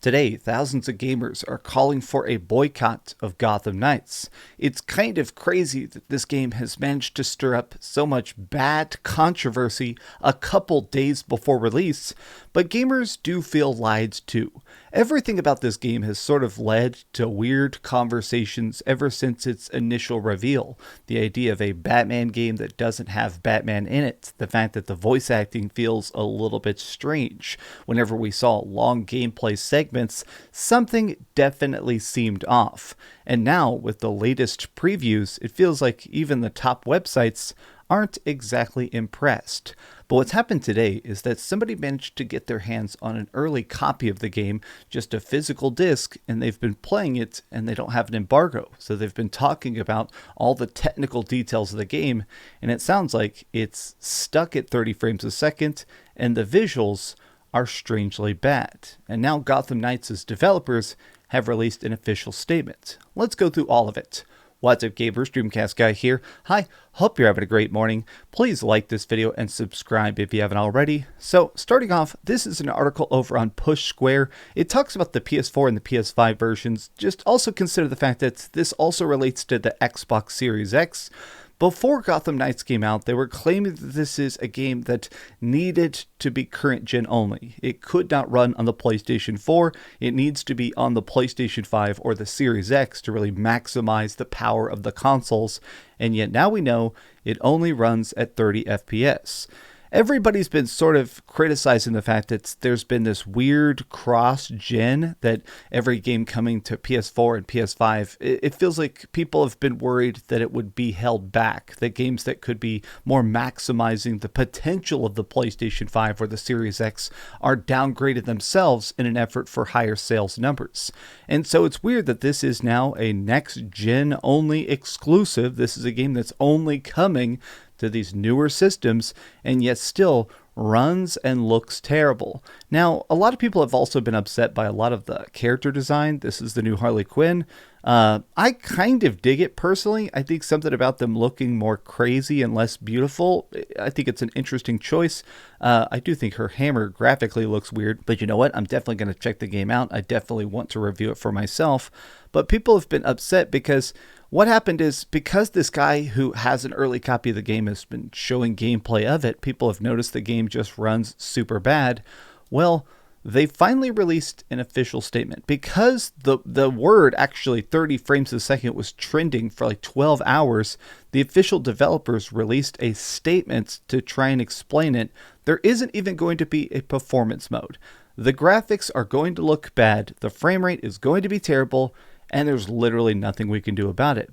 Today, thousands of gamers are calling for a boycott of Gotham Knights. It's kind of crazy that this game has managed to stir up so much bad controversy a couple days before release, but gamers do feel lied to. Everything about this game has sort of led to weird conversations ever since its initial reveal. The idea of a Batman game that doesn't have Batman in it, the fact that the voice acting feels a little bit strange. Whenever we saw long gameplay segments, something definitely seemed off. And now, with the latest previews, it feels like even the top websites aren't exactly impressed. But what's happened today is that somebody managed to get their hands on an early copy of the game, just a physical disc, and they've been playing it and they don't have an embargo. So they've been talking about all the technical details of the game, and it sounds like it's stuck at 30 frames a second, and the visuals are strangely bad. And now Gotham Knights' developers have released an official statement. Let's go through all of it. What's up, gamers? DreamcastGuy here. Hi, hope you're having a great morning. Please like this video and subscribe if you haven't already. So, starting off, this is an article over on Push Square. It talks about the PS4 and the PS5 versions. Just also consider the fact that this also relates to the Xbox Series X. Before Gotham Knights came out, they were claiming that this is a game that needed to be current gen only. It could not run on the PlayStation 4. It needs to be on the PlayStation 5 or the Series X to really maximize the power of the consoles. And yet now we know it only runs at 30 FPS. Everybody's been sort of criticizing the fact that there's been this weird cross-gen, that every game coming to PS4 and PS5, it feels like people have been worried that it would be held back, that games that could be more maximizing the potential of the PlayStation 5 or the Series X are downgraded themselves in an effort for higher sales numbers. And so it's weird that this is now a next-gen only exclusive. This is a game that's only coming to these newer systems, and yet still runs and looks terrible. Now, a lot of people have also been upset by a lot of the character design. This is the new Harley Quinn. I kind of dig it personally. I think something about them looking more crazy and less beautiful, I think it's an interesting choice. I do think her hammer graphically looks weird, but you know what? I'm definitely going to check the game out. I definitely want to review it for myself. But people have been upset because what happened is, because this guy who has an early copy of the game has been showing gameplay of it, people have noticed the game just runs super bad. Well, they finally released an official statement. Because the word actually 30 frames a second was trending for like 12 hours, the official developers released a statement to try and explain it. There isn't even going to be a performance mode. The graphics are going to look bad, the frame rate is going to be terrible, and there's literally nothing we can do about it.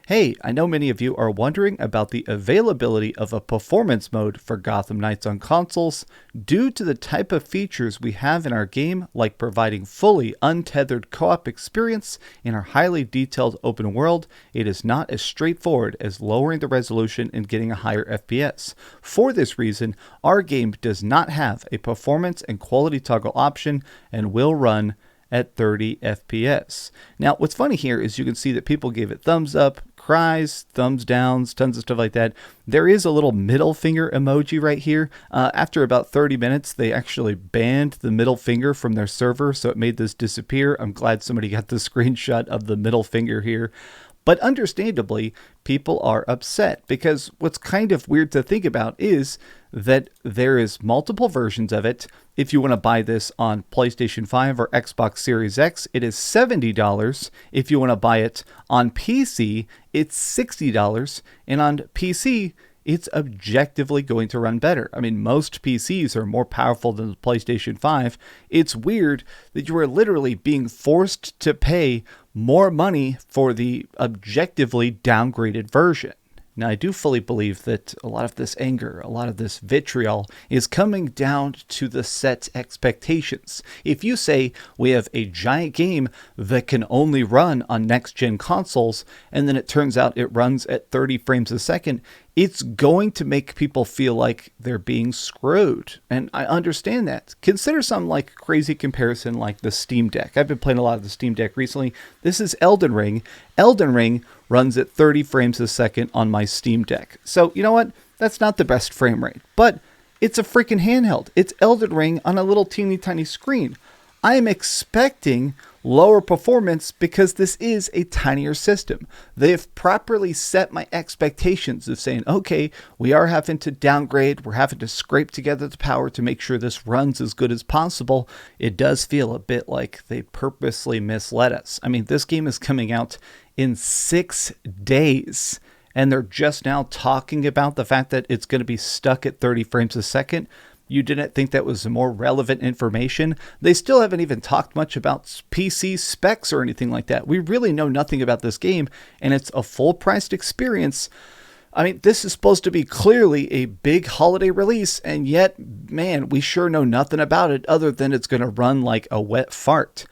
Hey, I know many of you are wondering about the availability of a performance mode for Gotham Knights on consoles. Due to the type of features we have in our game, like providing fully untethered co-op experience in our highly detailed open world, it is not as straightforward as lowering the resolution and getting a higher FPS. For this reason, our game does not have a performance and quality toggle option and will run at 30 FPS. Now, what's funny here is you can see that people gave it thumbs up, cries, thumbs downs, tons of stuff like that. There is a little middle finger emoji right here. After about 30 minutes, they actually banned the middle finger from their server, so it made this disappear. I'm glad somebody got the screenshot of the middle finger here. But understandably, people are upset, because what's kind of weird to think about is that there is multiple versions of it. If you want to buy this on PlayStation 5 or Xbox Series X, it is $70. If you want to buy it on PC, it's $60. And on PC, it's objectively going to run better. I mean, most PCs are more powerful than the PlayStation 5. It's weird that you are literally being forced to pay more money for the objectively downgraded version. Now, I do fully believe that a lot of this anger, a lot of this vitriol is coming down to the set expectations. If you say we have a giant game that can only run on next-gen consoles, and then it turns out it runs at 30 frames a second, it's going to make people feel like they're being screwed. And I understand that. Consider some like crazy comparison like the Steam Deck. I've been playing a lot of the Steam Deck recently. This is Elden Ring. Elden Ring runs at 30 frames a second on my Steam Deck. So, you know what? That's not the best frame rate, but it's a freaking handheld. It's Elden Ring on a little teeny tiny screen. I am expecting lower performance because this is a tinier system. They've properly set my expectations of saying, okay, we are having to downgrade, we're having to scrape together the power to make sure this runs as good as possible. It does feel a bit like they purposely misled us. I mean, this game is coming out in 6 days, and they're just now talking about the fact that it's going to be stuck at 30 frames a second. You didn't think that was more relevant information? They still haven't even talked much about PC specs or anything like that. We really know nothing about this game, and it's a full-priced experience. I mean, this is supposed to be clearly a big holiday release, and yet, man, we sure know nothing about it other than it's going to run like a wet fart.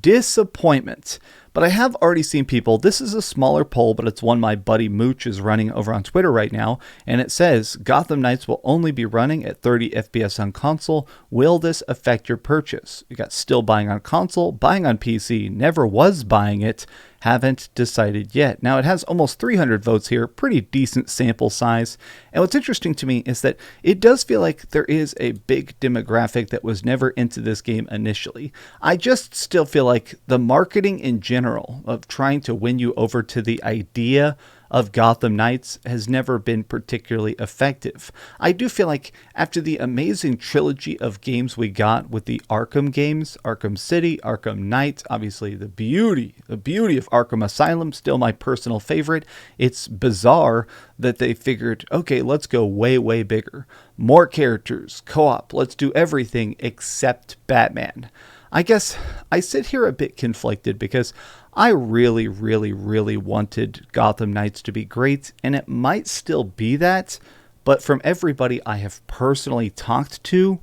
Disappointment. But I have already seen people, this is a smaller poll, but it's one my buddy Mooch is running over on Twitter right now, and it says, Gotham Knights will only be running at 30 FPS on console. Will this affect your purchase? You got still buying on console, buying on PC, never was buying it, haven't decided yet. Now, it has almost 300 votes here, pretty decent sample size. And what's interesting to me is that it does feel like there is a big demographic that was never into this game initially. I just still feel like the marketing in general of trying to win you over to the idea of Gotham Knights has never been particularly effective. I do feel like after the amazing trilogy of games we got with the Arkham games, Arkham City, Arkham Knight, obviously the beauty of Arkham Asylum, still my personal favorite. It's bizarre that they figured, okay, let's go way, way bigger. More characters, co-op, let's do everything except Batman. I guess I sit here a bit conflicted because I really, really, really wanted Gotham Knights to be great, and it might still be that, but from everybody I have personally talked to,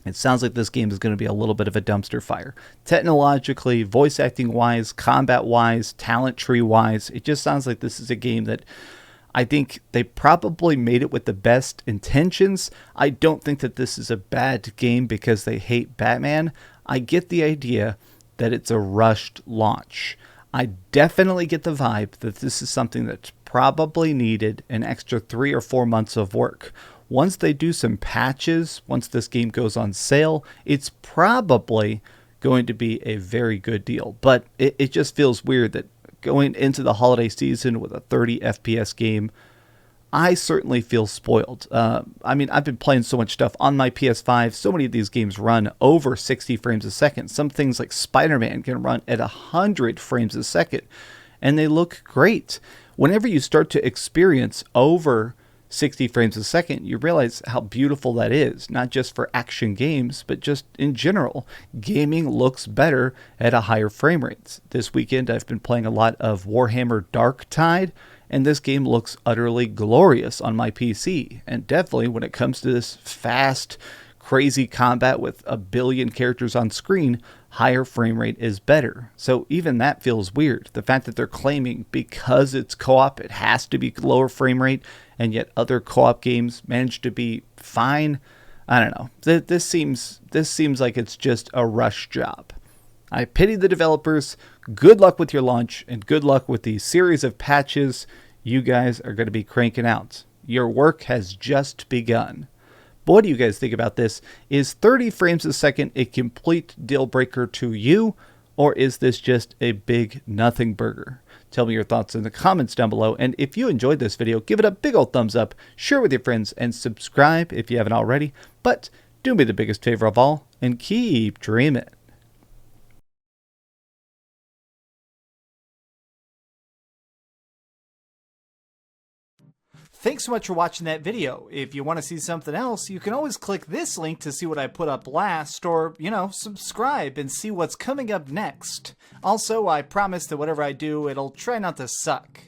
it sounds like this game is going to be a little bit of a dumpster fire. Technologically, voice acting wise, combat wise, talent tree wise, it just sounds like this is a game that I think they probably made it with the best intentions. I don't think that this is a bad game because they hate Batman. I get the idea that it's a rushed launch. I definitely get the vibe that this is something that's probably needed an extra 3 or 4 months of work. Once they do some patches, once this game goes on sale, it's probably going to be a very good deal. But it just feels weird that going into the holiday season with a 30 FPS game, I certainly feel spoiled. I mean, I've been playing so much stuff on my PS5. So many of these games run over 60 frames a second. Some things like Spider-Man can run at 100 frames a second, and they look great. Whenever you start to experience over 60 frames a second, you realize how beautiful that is, not just for action games, but just in general. Gaming looks better at a higher frame rate. This weekend, I've been playing a lot of Warhammer Dark Tide, and this game looks utterly glorious on my PC. And definitely when it comes to this fast, crazy combat with a billion characters on screen, higher frame rate is better. So even that feels weird. The fact that they're claiming because it's co-op, it has to be lower frame rate, and yet other co-op games manage to be fine. I don't know. This seems like it's just a rush job. I pity the developers. Good luck with your launch, and good luck with the series of patches you guys are going to be cranking out. Your work has just begun. But what do you guys think about this? Is 30 frames a second a complete deal breaker to you, or is this just a big nothing burger? Tell me your thoughts in the comments down below, and if you enjoyed this video, give it a big old thumbs up, share with your friends, and subscribe if you haven't already. But do me the biggest favor of all, and keep dreaming. Thanks so much for watching that video. If you want to see something else, you can always click this link to see what I put up last, or, subscribe and see what's coming up next. Also, I promise that whatever I do, it'll try not to suck.